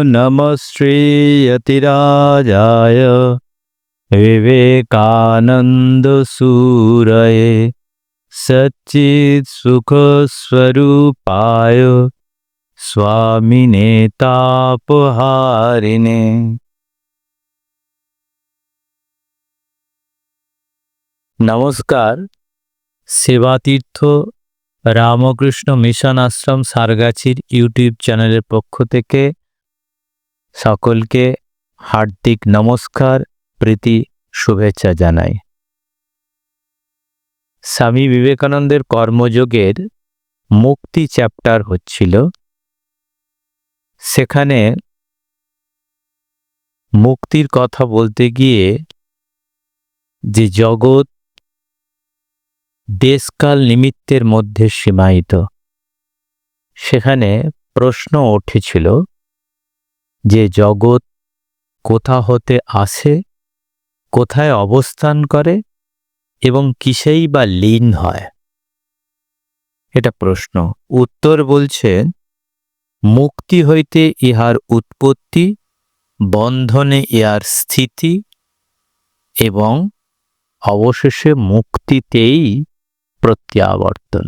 नमः श्रीयतिराजाय विवेकानन्दसूरये सच्चित्सुखस्वरूपाय स्वामिने तापहारिणे। নমস্কার। সেবাতীর্থ রামকৃষ্ণ মিশন আশ্রম সারগাছির ইউটিউব চ্যানেলের পক্ষ থেকে সকলকে হার্দিক নমস্কার, প্রীতি, শুভেচ্ছা জানাই। স্বামী বিবেকানন্দের কর্মযোগের মুক্তি চ্যাপ্টার হচ্ছিল। সেখানে মুক্তির কথা বলতে গিয়ে যে জগৎ দেশকাল নিমিত্তের মধ্যে সীমায়িত, সেখানে প্রশ্ন উঠেছিল যে জগৎ কোথা হতে আসে, কোথায় অবস্থান করে এবং কিসেই বা লীন হয়। এটা প্রশ্ন। উত্তর বলছে, মুক্তি হইতে ইহার উৎপত্তি, বন্ধনে ইহার স্থিতি এবং অবশেষে মুক্তিতেই প্রত্যাবর্তন।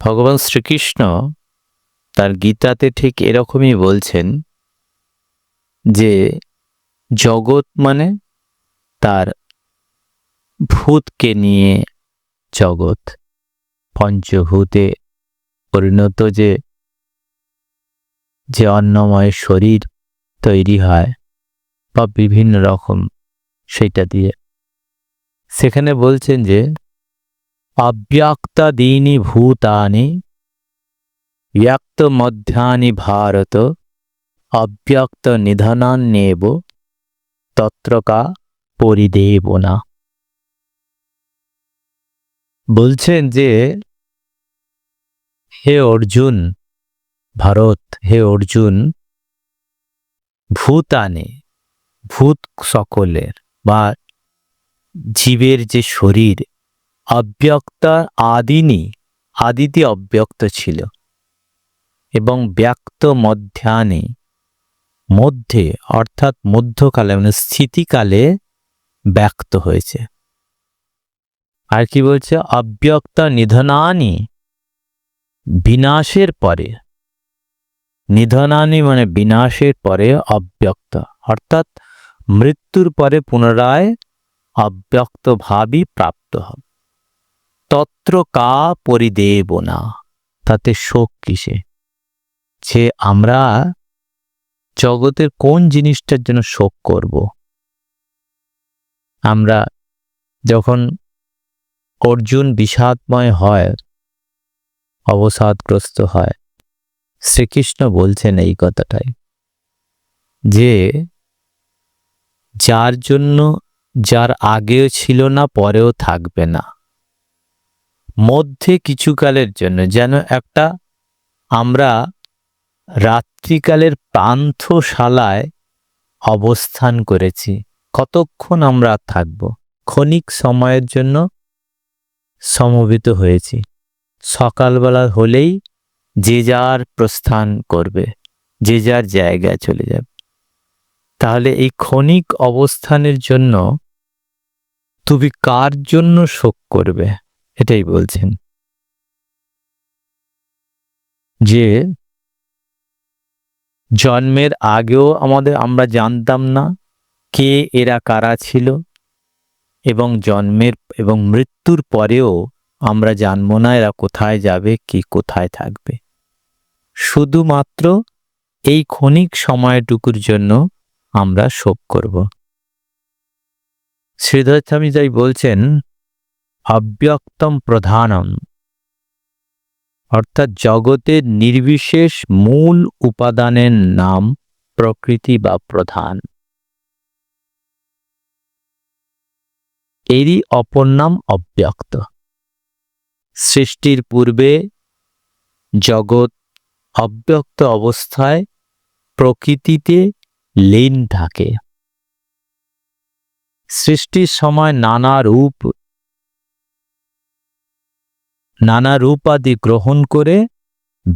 ভগবান শ্রীকৃষ্ণ তার গীতাতে ঠিক এরকমই বলছেন যে জগৎ মানে তার ভূতকে নিয়ে জগৎ, পঞ্চভূতে পরিণত যে অন্নময় শরীর তৈরি হয় বা বিভিন্ন রকম সেটা দিয়ে, সেখানে বলছেন যে অব্যক্তাদীনি ভূতানি ব্যক্ত মধ্যানি ভারত অব্যক্ত নিধনান্যেব তত্র কা পরিদেবনা। বলছেন যে হে অর্জুন, ভারত, হে অর্জুন, ভূতানি, ভূত সকলের বা জীবের যে শরীর, অব্যক্তা আদিনি, আদিতে অব্যক্ত ছিল এবং ব্যক্ত মধ্যানে, মধ্যে অর্থাৎ মধ্যকালে মানে স্থিতিকালে ব্যক্ত হয়েছে। আর কি বলছে, অব্যক্ত নিধনানি, বিনাশের পরে, নিধনানি মানে বিনাশের পরে অব্যক্ত, অর্থাৎ মৃত্যুর পরে পুনরায় অব্যক্ত ভাবই প্রাপ্ত হবে। তত্র কা পরিদেবনা, তাতে শোক কিসে? যে আমরা জগতের কোন জিনিসটার জন্য শোক করব? আমরা যখন অর্জুন বিষাদময় হয়, অবসাদগ্রস্ত হয়, শ্রীকৃষ্ণ বলছেন এই কথাটাই যে যার জন্য, যার আগেও ছিল না পরেও থাকবে না, মধ্যে কিছুকালের জন্য, যেন একটা আমরা রাত্রিকালের পান্থশালায় অবস্থান করেছি। কতক্ষণ আমরা থাকব? ক্ষণিক সময়ের জন্য সমবেত হয়েছি। সকালবেলা হলেই যে যার প্রস্থান করবে, যে যার জায়গায় চলে যাবে। তাহলে এই ক্ষণিক অবস্থানের জন্য তুমি কার জন্য শোক করবে? এটাই বলছেন যে জন্মের আগেও আমরা জানতাম না কে এরা কারা ছিল, এবং জন্মের এবং মৃত্যুর পরেও আমরা জানবো না এরা কোথায় যাবে, কি কোথায় থাকবে। শুধুমাত্র এই ক্ষণিক সময়টুকুর জন্য আমরা শোক করব। শ্রীধর স্বামী তাই বলছেন অব্যক্তম প্রধানম, অর্থাৎ জগতের নির্বিশেষ মূল উপাদানের নাম প্রকৃতি বা প্রধান, এরই অপর নাম অব্যক্ত। সৃষ্টির পূর্বে জগৎ অব্যক্ত অবস্থায় প্রকৃতিতে লীন থাকে। সৃষ্টির সময় নানা রূপ আদি গ্রহণ করে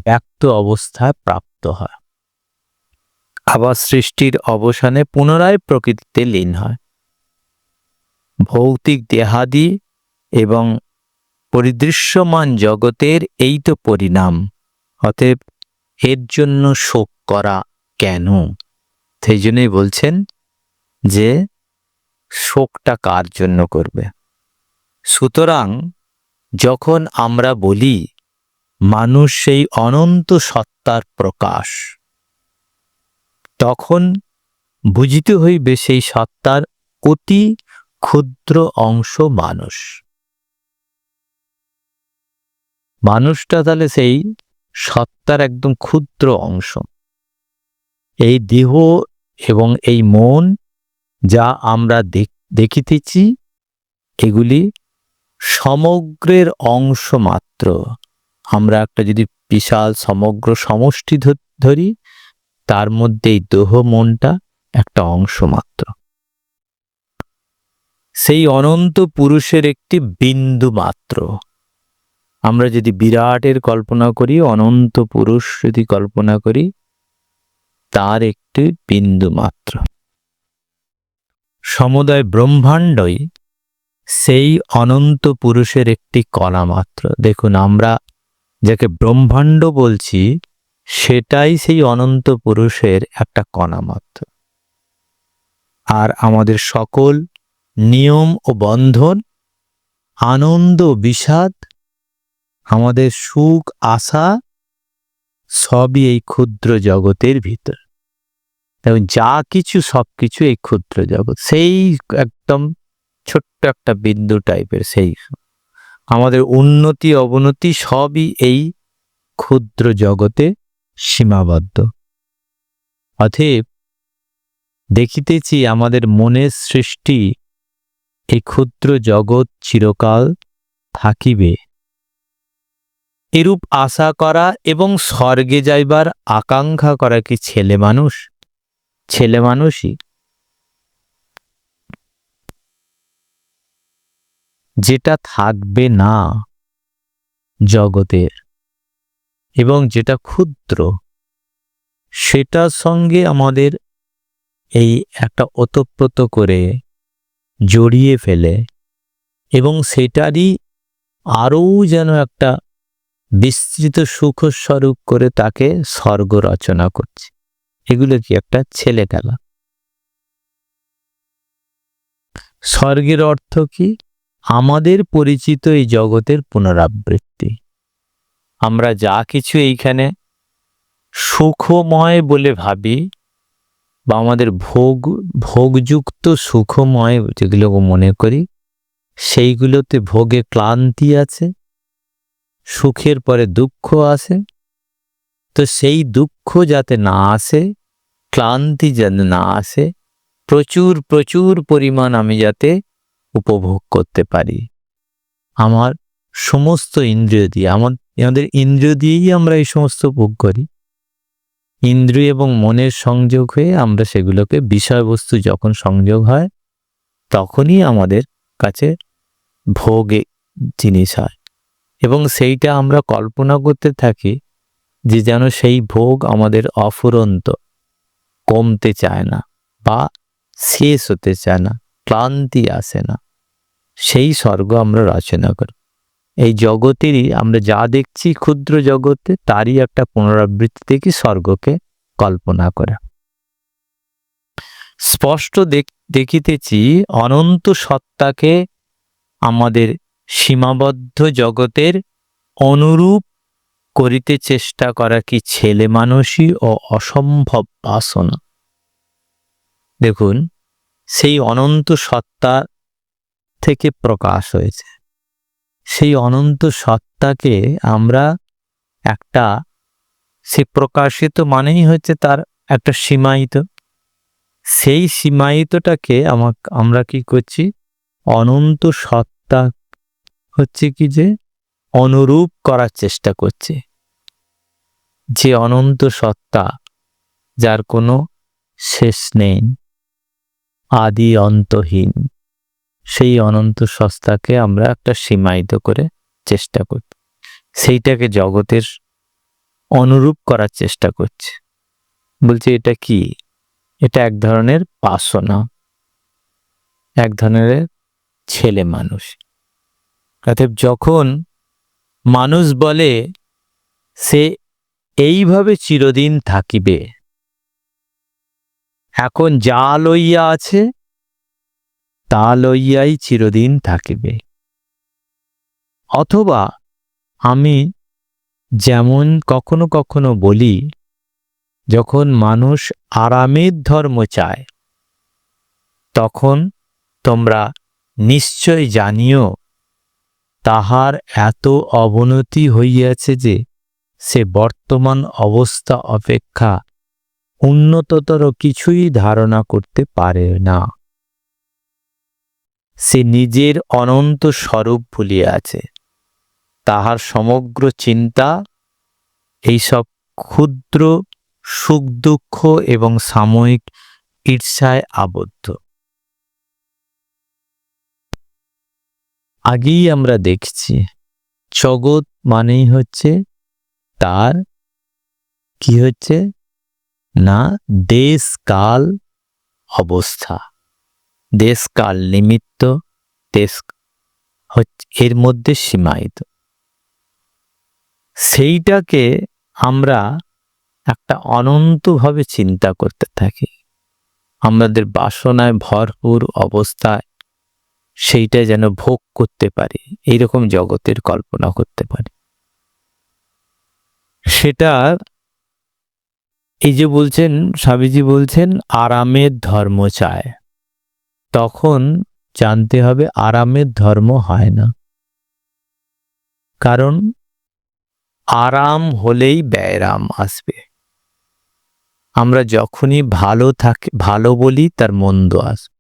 ব্যক্ত মৃত্যু অবস্থায় প্রাপ্ত হয়, আবার সৃষ্টির অবসানে পুনরায় প্রকৃতিতে লীন হয়। ভৌতিক দেহাদি এবং পরিদৃশ্যমান জগতের এই তো পরিণাম। অতএব এর জন্য শোক করা কেন? সেই জন্যই বলছেন যে শোকটা কার জন্য করবে। সুতরাং যখন আমরা বলি মানুষ সেই অনন্ত সত্তার প্রকাশ, তখন বুঝিতে হইবে সেই সত্তার অতি ক্ষুদ্র অংশ মানুষ। মানুষটা তাহলে সেই সত্তার একদম ক্ষুদ্র অংশ। এই দেহ এবং এই মন যা আমরা দেখিতেছি, এগুলি সমগ্রের অংশ মাত্র। আমরা একটা যদি বিশাল সমগ্র সমষ্টি ধরি, তার মধ্যে এই দেহ মনটা একটা অংশ মাত্র। সেই অনন্ত পুরুষের একটি বিন্দু মাত্র। আমরা যদি বিরাটের কল্পনা করি, অনন্ত পুরুষ যদি কল্পনা করি, তার একটি বিন্দু মাত্র। সমুদয় ব্রহ্মাণ্ডই সেই অনন্ত পুরুষের একটি কণা মাত্র। দেখুন, আমরা যাকে ব্রহ্মাণ্ড বলছি, সেটাই সেই অনন্ত পুরুষের একটা কণা মাত্র। আর আমাদের সকল নিয়ম ও বন্ধন, আনন্দ বিষাদ, আমাদের সুখ আশা, সবই এই ক্ষুদ্র জগতের ভিতর। এবং যা কিছু সবকিছু এই ক্ষুদ্র জগৎ, সেই একদম ছোট্ট একটা বিন্দু টাইপের। সেই আমাদের উন্নতি অবনতি সবই এই ক্ষুদ্র জগতে সীমাবদ্ধ। অতএব দেখিতেছি আমাদের মনের সৃষ্টি, এই ক্ষুদ্র জগৎ চিরকাল থাকিবে, এরূপ আশা করা এবং স্বর্গে যাইবার আকাঙ্ক্ষা করা কি ছেলে মানুষ? ছেলে মানুষই। যেটা থাকবে না জগতের এবং যেটা ক্ষুদ্র, সেটার সঙ্গে আমাদের এই একটা ওতপ্রোত করে জড়িয়ে ফেলে এবং সেটারই আরও যেন একটা বিস্তৃত সুখস্বরূপ করে তাকে স্বর্গ রচনা করছে। এগুলো কি একটা ছেলে খেলা? স্বর্গের অর্থ কি? আমাদের পরিচিত এই জগতের পুনরাবৃত্তি। আমরা যা কিছু এইখানে সুখময় বলে ভাবি, বা আমাদের ভোগযুক্ত সুখময় যেগুলো মনে করি, সেইগুলোতে ভোগে ক্লান্তি আছে, সুখের পরে দুঃখ আসে। তো সেই দুঃখ যাতে না আসে, ক্লান্তি যাতে না আসে, প্রচুর প্রচুর পরিমাণ আমি যাতে উপভোগ করতে পারি। আমার সমস্ত ইন্দ্রিয় দিয়ে, আমাদের ইন্দ্রিয় দিয়েই আমরা এই সমস্ত ভোগ করি। ইন্দ্রিয় এবং মনের সংযোগ হয়ে আমরা সেগুলোকে, বিষয়বস্তু যখন সংযোগ হয়, তখনই আমাদের কাছে ভোগে জিনিস হয়। এবং সেইটা আমরা কল্পনা করতে থাকি যে যেন সেই ভোগ আমাদের অফুরন্ত, কমতে চায় না বা শেষ হতে চায় না, ক্লান্তি আসে না। সেই স্বর্গ আমরা রচনা করি। এই জগতেরই আমরা যা দেখছি ক্ষুদ্র জগতে, তারই একটা পুনরাবৃত্তি থেকে স্বর্গকে কল্পনা করা। স্পষ্ট দেখিতেছি অনন্ত সত্তাকে আমাদের সীমাবদ্ধ জগতের অনুরূপ করিতে চেষ্টা করা কি ছেলে মানুষই ও অসম্ভব বাসনা। দেখুন, সেই অনন্ত সত্তা থেকে প্রকাশ হয়েছে। সেই অনন্ত সত্তাকে আমরা একটা, সে প্রকাশিত মানেই হচ্ছে তার একটা সীমায়িত। সেই সীমায়িতটাকে আমরা কি করছি? অনন্ত সত্তা হচ্ছে কি যে অনুরূপ করার চেষ্টা করছি। যে অনন্ত সত্তা, যার কোনো শেষ নেই, আদি অন্তহীন, সেই অনন্ত সত্তাকে আমরা একটা সীমায়িত করে চেষ্টা করি। সেইটাকে জগতের অনুরূপ করার চেষ্টা করছে। বলছে এটা কি? এটা এক ধরনের বাসনা, এক ধরনের ছেলে মানুষ। অতএব যখন মানুষ বলে সে এইভাবে চিরদিন থাকিবে, এখন যা লইয়া আছে তা লইয়াই চিরদিন থাকিবে, অথবা আমি যেমন কখনো কখনো বলি, যখন মানুষ আরামের ধর্ম চায় তখন তোমরা নিশ্চয় জানিও তাহার এত অবনতি হইয়াছে যে সে বর্তমান অবস্থা অপেক্ষা উন্নততর কিছুই ধারণা করতে পারে না। সে নিজের অনন্ত স্বরূপ ভুলিয়া আছে। তাহার সমগ্র চিন্তা এইসব ক্ষুদ্র সুখ দুঃখ এবং সাময়িক ঈর্ষায় আবদ্ধ। আগেই আমরা দেখছি জগৎ মানেই হচ্ছে তার কি হচ্ছে না দেশ কাল অবস্থা, দেশ কাল নিমিত্ত, দেশ হচ্ছে এর মধ্যে সীমায়িত। সেইটাকে আমরা একটা অনন্তভাবে চিন্তা করতে থাকি, আমাদের বাসনায় ভরপুর অবস্থায় সেইটা যেন ভোগ করতে পারি, এইরকম জগতের কল্পনা করতে পারি। সেটা এই যে বলছেন স্বামীজি বলছেন আরামের ধর্ম চায়, তখন জানতে হবে আরামের ধর্ম হয় না। কারণ আরাম হলেই ব্যয়রাম আসবে। আমরা যখনই ভালো বলি তার মন্দ আসবে।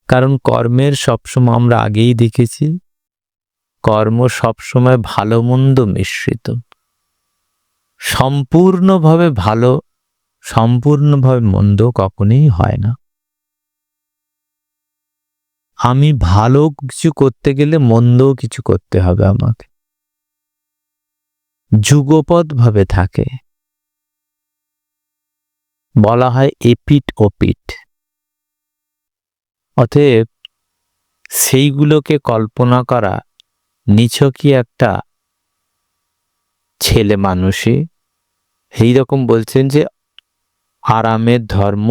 কারণ কর্মের সবসময় আমরা আগেই দেখেছি, কর্ম সবসময় ভালো মন্দ মিশ্রিত। সম্পূর্ণভাবে ভালো, সম্পূর্ণভাবে মন্দ কখনোই হয় না। আমি ভালো কিছু করতে গেলে মন্দও কিছু করতে হবে আমাকে, যুগপৎ ভাবে থাকে, বলা হয় এপিঠ ওপিঠ। অতএব সেইগুলোকে কল্পনা করা নিছকই একটা ছেলে মানুষই। এইরকম বলছেন যে আরামের ধর্ম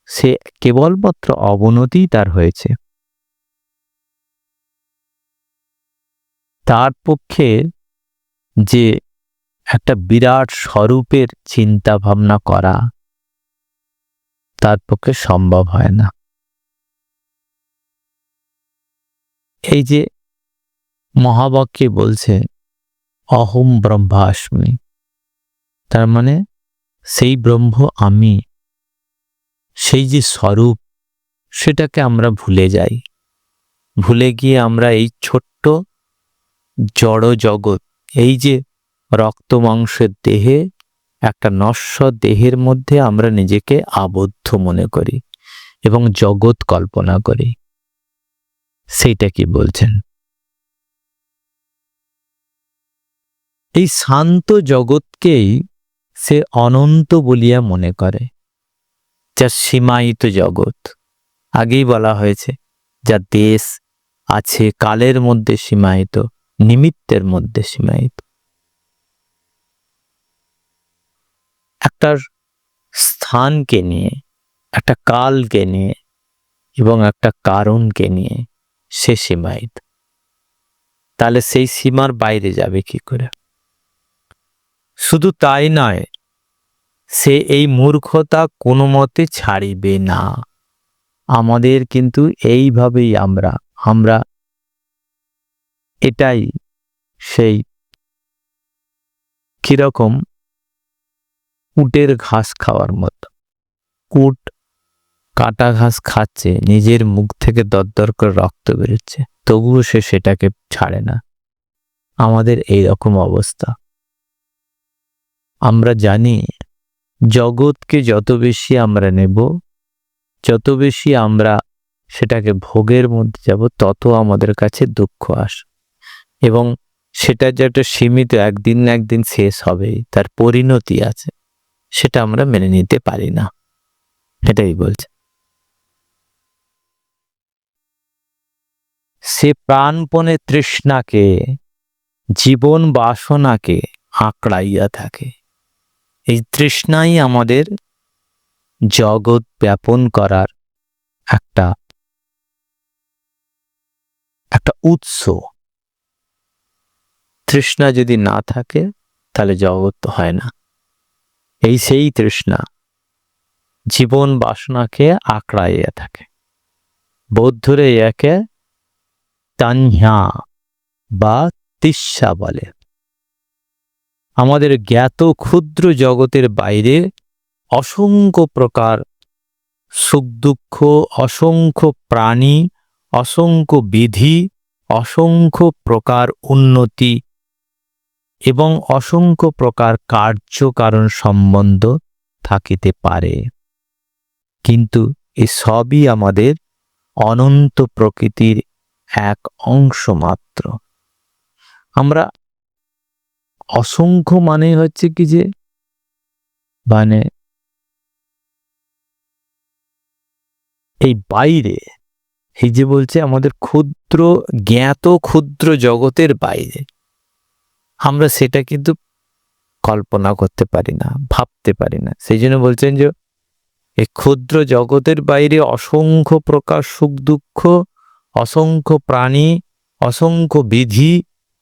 সে কেবলমাত্র অবনতি তার হয়েছে। তার পক্ষে যে একটা বিরাট স্বরূপের চিন্তা ভাবনা করা তার পক্ষে সম্ভব হয় না। এই যে মহাবাক্যে বলছে অহম ব্রহ্মাস্মি, তার মানে সেই ব্রহ্ম আমি, সেই যে স্বরূপ সেটাকে আমরা ভুলে যাই। ভুলে গিয়ে আমরা এই ছোট্ট জড় জগৎ, এই যে রক্ত মাংসের দেহে, একটা নশ্বর দেহের মধ্যে আমরা নিজেকে আবদ্ধ মনে করি এবং জগৎ কল্পনা করি। সেইটা কি বলছেন? এই শান্ত জগৎকেই সে অনন্ত বলিয়া মনে করে, যা সীমায়িত জগৎ। আগেই বলা হয়েছে যা দেশ আছে কালের মধ্যে সীমায়িত, নিমিত্তের মধ্যে সীমায়িত। একটা স্থানকে নিয়ে, একটা কালকে নিয়ে এবং একটা কারণকে নিয়ে সে সীমায়িত। তাহলে সেই সীমার বাইরে যাবে কি করে? শুধু তাই নয়, সে এই মূর্খতা কোনো মতে ছাড়িবে না। আমাদের কিন্তু এইভাবেই আমরা এটাই সেই কিরকম উটের ঘাস খাওয়ার মতো। উট কাটা ঘাস খাচ্ছে, নিজের মুখ থেকে দরদর করে রক্ত বেরোচ্ছে, তবুও সে সেটাকে ছাড়ে না। আমাদের এই রকম অবস্থা। আমরা জানি জগৎকে যত বেশি আমরা নেব, যত বেশি আমরা সেটাকে ভোগের মধ্যে যাব, তত আমাদের কাছে দুঃখ আসে এবং সেটা যে একটা সীমিত, একদিন না একদিন শেষ হবেই, তার পরিণতি আছে, সেটা আমরা মেনে নিতে পারি না। এটাই বলছে। সে প্রাণপণে তৃষ্ণাকে, জীবন বাসনাকে আঁকড়াইয়া থাকে। এই তৃষ্ণাই আমাদের জগৎ ব্যাপন করার একটা উৎস। তৃষ্ণা যদি না থাকে তাহলে জগৎ তো হয় না। এই সেই তৃষ্ণা জীবন বাসনাকে আঁকড়াইয়া থাকে। বৌদ্ধরে একে তানহা বা তিস্সা বলে। আমাদের জ্ঞাত ক্ষুদ্র জগতের বাইরে অসংখ্য প্রকার সুখ দুঃখ, অসংখ্য প্রাণী, অসংখ্য বিধি, অসংখ্য প্রকার উন্নতি এবং অসংখ্য প্রকার কার্যকারণ সম্বন্ধ থাকিতে পারে, কিন্তু এ সবই আমাদের অনন্ত প্রকৃতির এক অংশ মাত্র। আমরা অসংখ্য মানে হচ্ছে কি যে মানে এই বাইরে, এই যে বলছে আমাদের ক্ষুদ্র জ্ঞাত ক্ষুদ্র জগতের বাইরে, আমরা সেটা কিন্তু কল্পনা করতে পারি না, ভাবতে পারি না। সেই জন্য বলছেন যে এই ক্ষুদ্র জগতের বাইরে অসংখ্য প্রকার সুখ দুঃখ, অসংখ্য প্রাণী, অসংখ্য বিধি,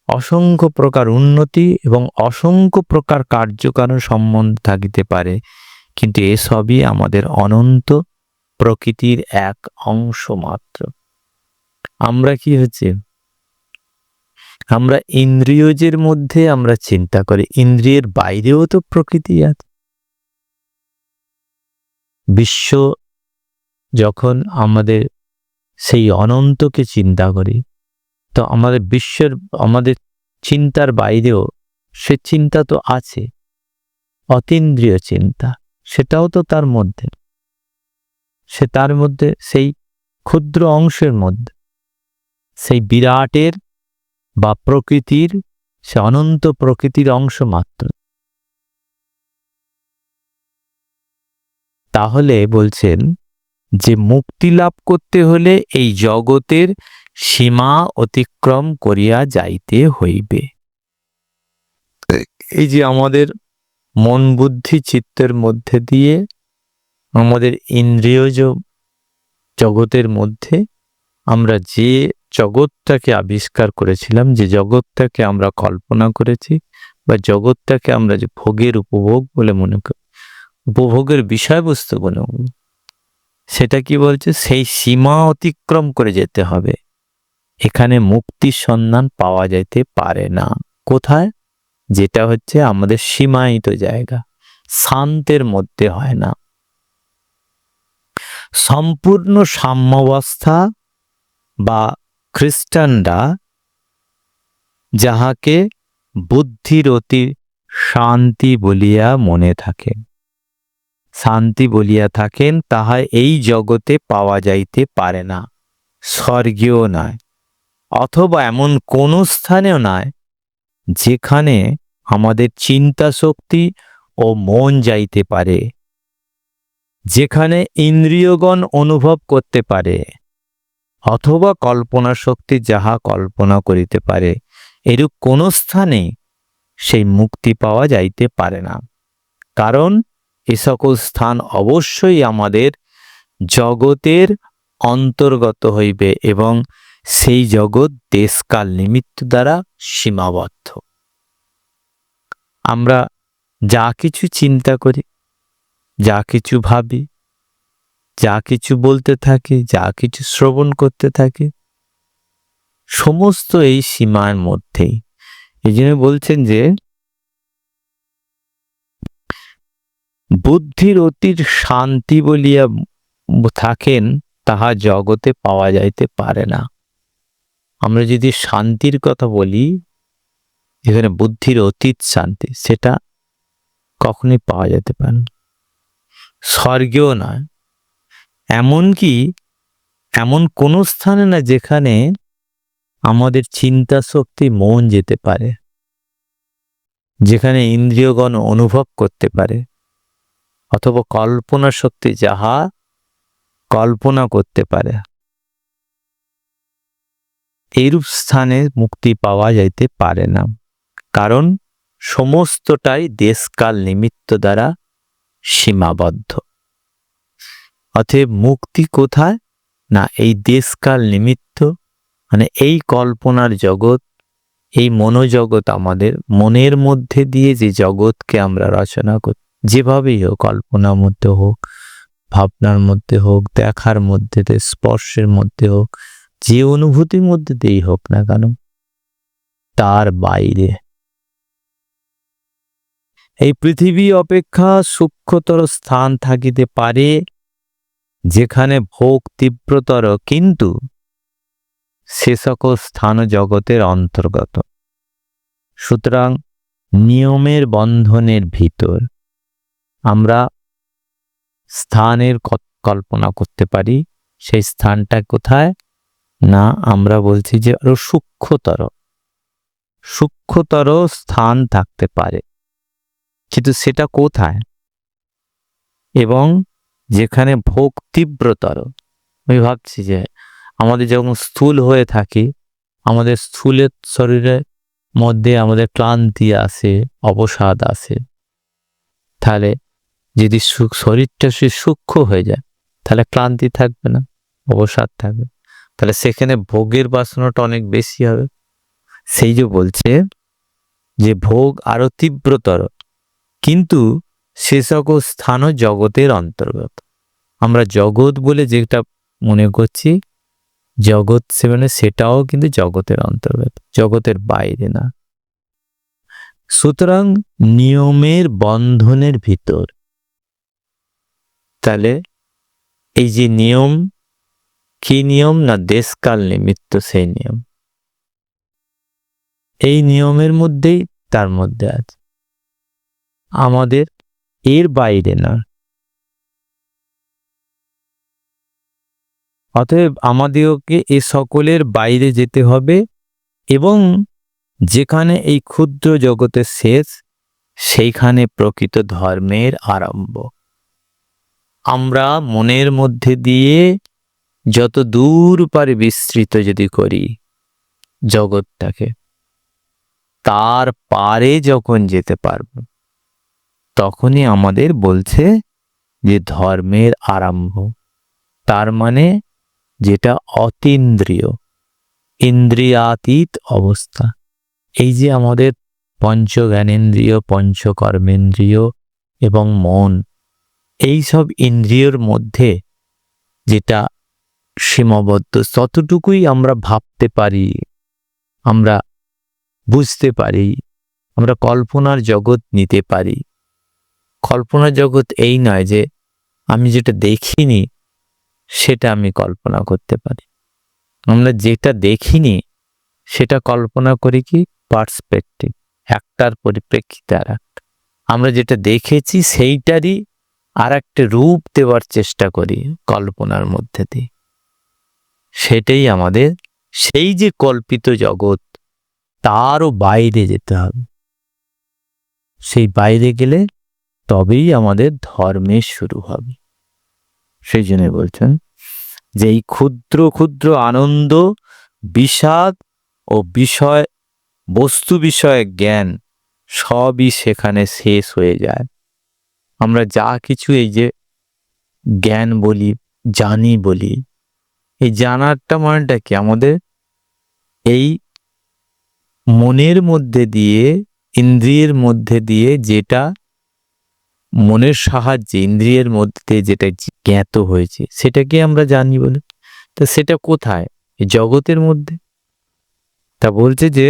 অসংখ্য প্রকার উন্নতি এবং অসংখ্য প্রকার কার্যকারণ সম্বন্ধ থাকিতে পারে, কিন্তু এসবই আমাদের অনন্ত প্রকৃতির এক অংশ মাত্র। আমরা কি হচ্ছে, আমরা ইন্দ্রিয়জের মধ্যে আমরা চিন্তা করি, ইন্দ্রিয়ের বাইরেও তো প্রকৃতি আছে। বিশ্ব যখন আমাদের সেই অনন্তকে চিন্তা করি, তো আমাদের বিশ্বের, আমাদের চিন্তার বাইরেও সে চিন্তা তো আছে, অতীন্দ্রিয় চিন্তা, সেটাও তো তার মধ্যে, সে তার মধ্যে সেই ক্ষুদ্র অংশের মধ্যে, সেই বিরাটের বা প্রকৃতির, সে অনন্ত প্রকৃতির অংশ মাত্র। তাহলে বলছেন যে মুক্তি লাভ করতে হলে এই জগতের সীমা অতিক্রম করিয়া যাইতে হইবে। এই যে আমাদের মন বুদ্ধি চিত্তের মধ্যে দিয়ে আমাদের ইন্দ্রিয়জ জগতের মধ্যে আমরা যে জগৎটাকে আবিষ্কার করেছিলাম, যে জগৎটাকে আমরা কল্পনা করেছি, বা জগৎটাকে আমরা যে ভোগের উপভোগ বলে মনে করি, উপভোগের বিষয়বস্তু বলে, সেটা কি বলছে, সেই সীমা অতিক্রম করে যেতে হবে। এখানে মুক্তির সন্ধান পাওয়া যাইতে পারে না। কোথায়? যেটা হচ্ছে আমাদের সীমায়িত জায়গা, শান্তের মধ্যে হয় না। সম্পূর্ণ সাম্যাবস্থা বা খ্রিস্টানরা যাহাকে বুদ্ধির অতি শান্তি বলিয়া মনে থাকেন, শান্তি বলিয়া থাকেন, তাহা এই জগতে পাওয়া যাইতে পারে না, স্বর্গেও নয়, অথবা এমন কোনো স্থানেও নয় যেখানে আমাদের চিন্তা শক্তি ও মন যাইতে পারে, যেখানে ইন্দ্রিয়গণ অনুভব করতে পারে, অথবা কল্পনা শক্তি যাহা কল্পনা করিতে পারে, এরূপ কোনো স্থানে সেই মুক্তি পাওয়া যাইতে পারে না। কারণ এ সকল স্থান অবশ্যই আমাদের জগতের অন্তর্গত হইবে এবং সেই জগৎ দেশকাল নিমিত্ত দ্বারা সীমাবদ্ধ। আমরা যা কিছু চিন্তা করি, যা কিছু ভাবি, যা কিছু বলতে থাকি, যা কিছু শ্রবণ করতে থাকি, সমস্ত এই সীমার মধ্যেই। এই জন্য বলছেন যে বুদ্ধির অতির শান্তি বলিয়া থাকেন, তাহা জগতে পাওয়া যাইতে পারে না। আমরা যদি শান্তির কথা বলি, এখানে বুদ্ধির অতীত শান্তি, সেটা কখনই পাওয়া যেতে পারে না, স্বর্গেও নয়, এমনকি এমন কোনো স্থানে না যেখানে আমাদের চিন্তা শক্তি মন যেতে পারে, যেখানে ইন্দ্রিয়গণ অনুভব করতে পারে, অথবা কল্পনা শক্তি যাহা কল্পনা করতে পারে, এইরূপ স্থানে মুক্তি পাওয়া যাইতে পারে না। কারণ সমস্তটাই দেশকাল নিমিত্ত দ্বারা সীমাবদ্ধ। অতএব মুক্তি কোথায়? না এই দেশকাল নিমিত্ত, মানে এই কল্পনার জগৎ, এই মনোজগৎ, আমাদের মনের মধ্যে দিয়ে যে জগৎকে আমরা রচনা করি, যেভাবেই হোক, কল্পনার মধ্যে হোক, ভাবনার মধ্যে হোক, দেখার মধ্যে, স্পর্শের মধ্যে হোক, যে অনুভূতির মধ্যে দিয়েই হোক না কেন, তার বাইরে এই পৃথিবী অপেক্ষা সূক্ষ্মতর স্থান থাকিতে পারে, যেখানে ভোগ তীব্রতর, কিন্তু সে সকল স্থান জগতের অন্তর্গত। সুতরাং নিয়মের বন্ধনের ভিতর আমরা স্থানের কল্পনা করতে পারি। সেই স্থানটা কোথায়? না, আমরা বলছি যে আরো সূক্ষ্মতর স্থান থাকতে পারে, কিন্তু সেটা কোথায়? এবং যেখানে ভোগ তীব্রতর। আমি ভাবছি যে আমাদের যখন স্থূল হয়ে থাকি, আমাদের স্থূলের শরীরের মধ্যে আমাদের ক্লান্তি আসে, অবসাদ আসে। তাহলে যদি শরীরটা সূক্ষ্ম হয়ে যায়, তাহলে ক্লান্তি থাকবে না, অবসাদ থাকবে, তাহলে সেখানে ভোগের বাসনাটা অনেক বেশি হবে। সেই যে বলছে যে ভোগ আরো তীব্রতর, কিন্তু সে সকল স্থানও জগতের অন্তর্গত। আমরা জগৎ বলে যেটা মনে করছি, জগৎ মানে সেটাও কিন্তু জগতের অন্তর্গত, জগতের বাইরে না। সুতরাং নিয়মের বন্ধনের ভিতর, তাহলে এই যে নিয়ম, কি নিয়ম? না দেশকাল নিমিত্ত সেই নিয়ম। এই নিয়মের মধ্যেই তার মধ্যে আছে, আমাদের এর বাইরে না। অতএব আমাদেরকে এ সকলের বাইরে যেতে হবে, এবং যেখানে এই ক্ষুদ্র জগতের শেষ, সেইখানে প্রকৃত ধর্মের আরম্ভ। আমরা মনের মধ্যে দিয়ে যত দূর পারে বিস্তৃত যদি করি জগৎটাকে, তার পারে যখন যেতে পারব, তখনই আমাদের বলছে যে ধর্মের আরম্ভ। তার মানে যেটা অতীন্দ্রিয়, ইন্দ্রিয়াতীত অবস্থা। এই যে আমাদের পঞ্চ জ্ঞানেন্দ্রিয়, পঞ্চ কর্মেন্দ্রিয় এবং মন, এই সব ইন্দ্রিয়র মধ্যে যেটা সীমাবদ্ধ, ততটুকুই আমরা ভাবতে পারি, আমরা বুঝতে পারি, আমরা কল্পনার জগৎ নিতে পারি। কল্পনার জগৎ এই নয় যে আমি যেটা দেখিনি সেটা আমি কল্পনা করতে পারি। আমরা যেটা দেখিনি সেটা কল্পনা করি কি? পার্সপেক্টিভ, একটার পরিপ্রেক্ষিতে আর একটা। আমরা যেটা দেখেছি সেইটারই আর একটা রূপ দেওয়ার চেষ্টা করি কল্পনার মধ্যে দিয়ে। সেটাই আমাদের, সেই যে কল্পিত জগৎ, তারও বাইরে যেতে হবে। সেই বাইরে গেলে তবেই আমাদের ধর্মের শুরু হবে। সেই জন্য বলছেন যে এই ক্ষুদ্র ক্ষুদ্র আনন্দ, বিষাদ ও বিষয়, বস্তু বিষয়ে জ্ঞান, সবই সেখানে শেষ হয়ে যায়। আমরা যা কিছু এই যে জ্ঞান বলি, জানি বলি, এই জানারটা মানেটা কি? আমাদের এই মনের মধ্যে দিয়ে, ইন্দ্রিয়ের মধ্যে দিয়ে, যেটা মনের সাহায্যে ইন্দ্রিয়ের মধ্যে যেটা জ্ঞাত হয়েছে, সেটাকে আমরা জানি বলে। তা সেটা কোথায়? এই জগতের মধ্যে। তা বলছে যে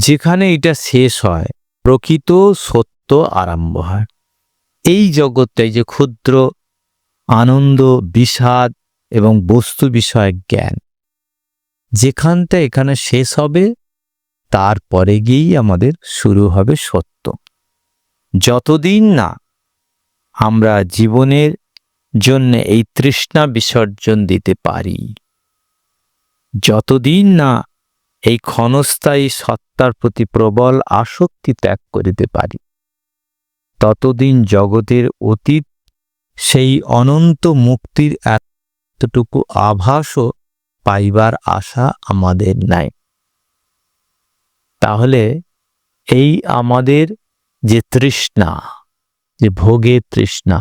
যেখানে এটা শেষ হয়, প্রকৃত সত্য আরম্ভ হয়। এই জগৎটাই যে ক্ষুদ্র আনন্দ, বিষাদ এবং বস্তু বিষয়ক জ্ঞান, যেখানটা এখানে শেষ হবে, তারপরে গিয়েই আমাদের শুরু হবে সত্য। যতদিন না আমরা জীবনের জন্য এই তৃষ্ণা বিসর্জন দিতে পারি, যতদিন না এই ক্ষণস্থায়ী সত্তার প্রতি প্রবল আসক্তি ত্যাগ করিতে পারি, ততদিন জগতের অতীত সেই অনন্ত মুক্তির এতটুকু আভাসও পাইবার আশা আমাদের নাই। তাহলে এই আমাদের যে তৃষ্ণা, যে ভোগের তৃষ্ণা,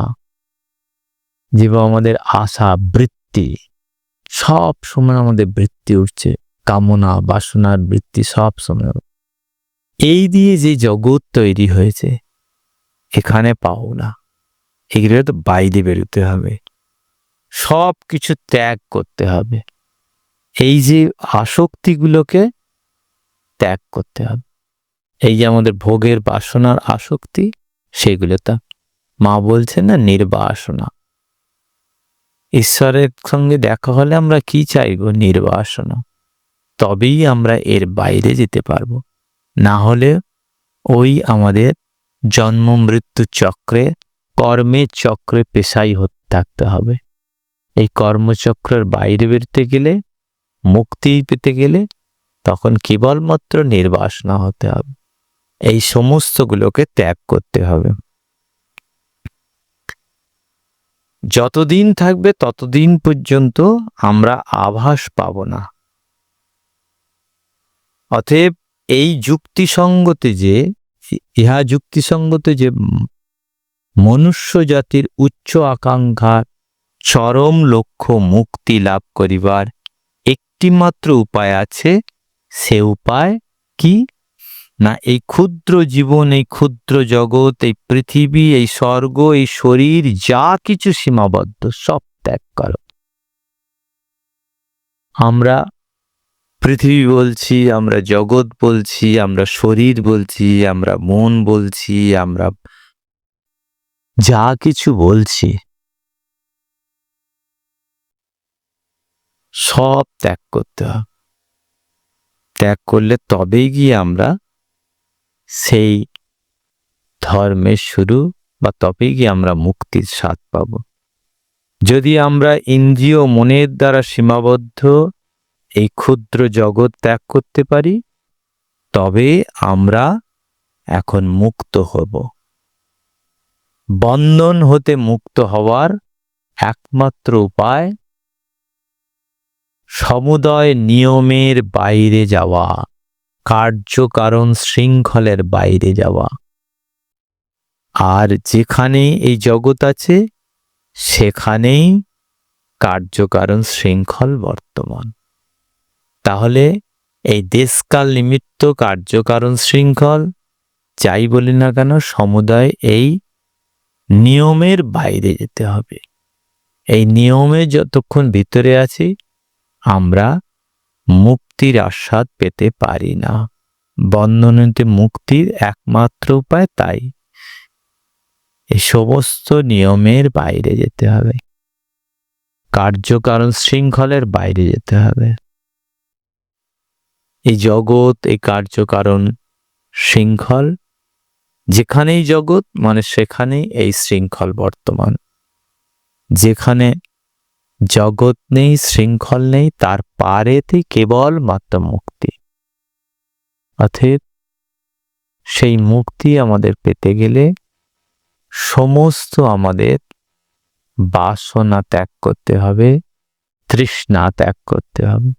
যে আমাদের আশা, বৃত্তি, সব সময় আমাদের বৃত্তি উঠছে, কামনা বাসনার বৃত্তি সব সময়। এই দিয়ে যে জগৎ তৈরি হয়েছে, এখানে পাও না, এগুলো তো বাইরে বেরোতে হবে, সব কিছু ত্যাগ করতে হবে। এই যে আসক্তিগুলোকে ত্যাগ করতে হবে। এই যে আমাদের ভোগের বাসনার আসক্তি, সেগুলো তা মা বলছেন না, নির্বাসনা। ঈশ্বরের সঙ্গে দেখা হলে আমরা কি চাইব? নির্বাসনা। তবেই আমরা এর বাইরে যেতে পারবো। না হলে ওই আমাদের জন্ম মৃত্যু চক্রে, কর্মের চক্রে পেশাই হতে থাকতে হবে। এই কর্মচক্রের বাইরে বেরোতে গেলে, মুক্তি পেতে গেলে, তখন কেবলমাত্র নির্বাসনা হতে হবে। এই সমস্তগুলোকে ত্যাগ করতে হবে। যতদিন থাকবে ততদিন পর্যন্ত আমরা আভাস পাব না। অতএব এই যুক্তিসঙ্গতে যে, ইহা যুক্তিসঙ্গতে যে মনুষ্য জাতির উচ্চ আকাঙ্ক্ষার চরম লক্ষ্য মুক্তি লাভ করিবার একটিমাত্র উপায় আছে। সে উপায় কি না, এই ক্ষুদ্র জীবন, এই ক্ষুদ্র জগৎ, এই পৃথিবী, এই স্বর্গ, এই শরীর, যা কিছু সীমাবদ্ধ, সব ত্যাগ করো। আমরা পৃথিবী বলছি, আমরা জগৎ বলছি, আমরা শরীর বলছি, আমরা মন বলছি, আমরা যা কিছু বলছি, সব ত্যাগ করতে হবে। ত্যাগ করলে তবেই গিয়ে আমরা সেই ধর্মের শুরু, বা তবেই গিয়ে আমরা মুক্তির স্বাদ পাব। যদি আমরা ইন্দ্রিয় মনের দ্বারা সীমাবদ্ধ এই ক্ষুদ্র জগৎ ত্যাগ করতে পারি, তবে আমরা এখন মুক্ত হব। বন্ধন হতে মুক্ত হওয়ার একমাত্র উপায় সমুদয় নিয়মের বাইরে যাওয়া, কার্যকারণ শৃঙ্খলের বাইরে যাওয়া। আর যেখানে এই জগৎ আছে, সেখানেই কার্যকারণ শৃঙ্খল বর্তমান। তাহলে এই দেশকাল নিমিত্ত কার্যকারণ শৃঙ্খল যাই বলি না কেন, সমুদয় এই নিয়মের বাইরে যেতে হবে। এই নিয়মে যতক্ষণ ভিতরে আছি, আমরা মুক্তির আস্বাদ পেতে পারি না। বন্ধনতে মুক্তির একমাত্র উপায় তাই এই সমস্ত নিয়মের বাইরে যেতে হবে, কার্যকারণ শৃঙ্খলের বাইরে যেতে হবে। এই জগৎ, এই কার্যকারণ শৃঙ্খল, যেখানেই জগৎ মানে সেখানেই এই শৃঙ্খল বর্তমান। যেখানে জগৎ নেই, শৃঙ্খল নেই, তার পারেতে কেবল মাত্র মুক্তি। অতএব সেই মুক্তি আমাদের পেতে গেলে সমস্ত আমাদের বাসনা ত্যাগ করতে হবে, তৃষ্ণা ত্যাগ করতে হবে।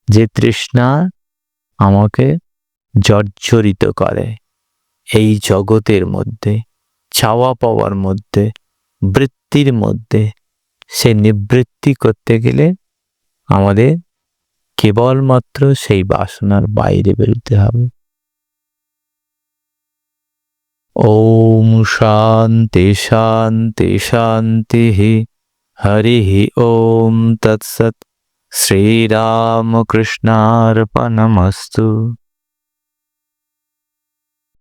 যে তৃষ্ণা আমাকে জর্জরিত করে এই জগতের মধ্যে, চাওয়া পাওয়ার মধ্যে, বৃত্তির মধ্যে, সে নিবৃত্তি করতে গেলে আমাদের কেবলমাত্র সেই বাসনার বাইরে বেরোতে হবে। ওম শান্তি শান্তি শান্তি। হরি ওম তৎসৎ। শ্রীরামকৃষ্ণার্পণমস্তু।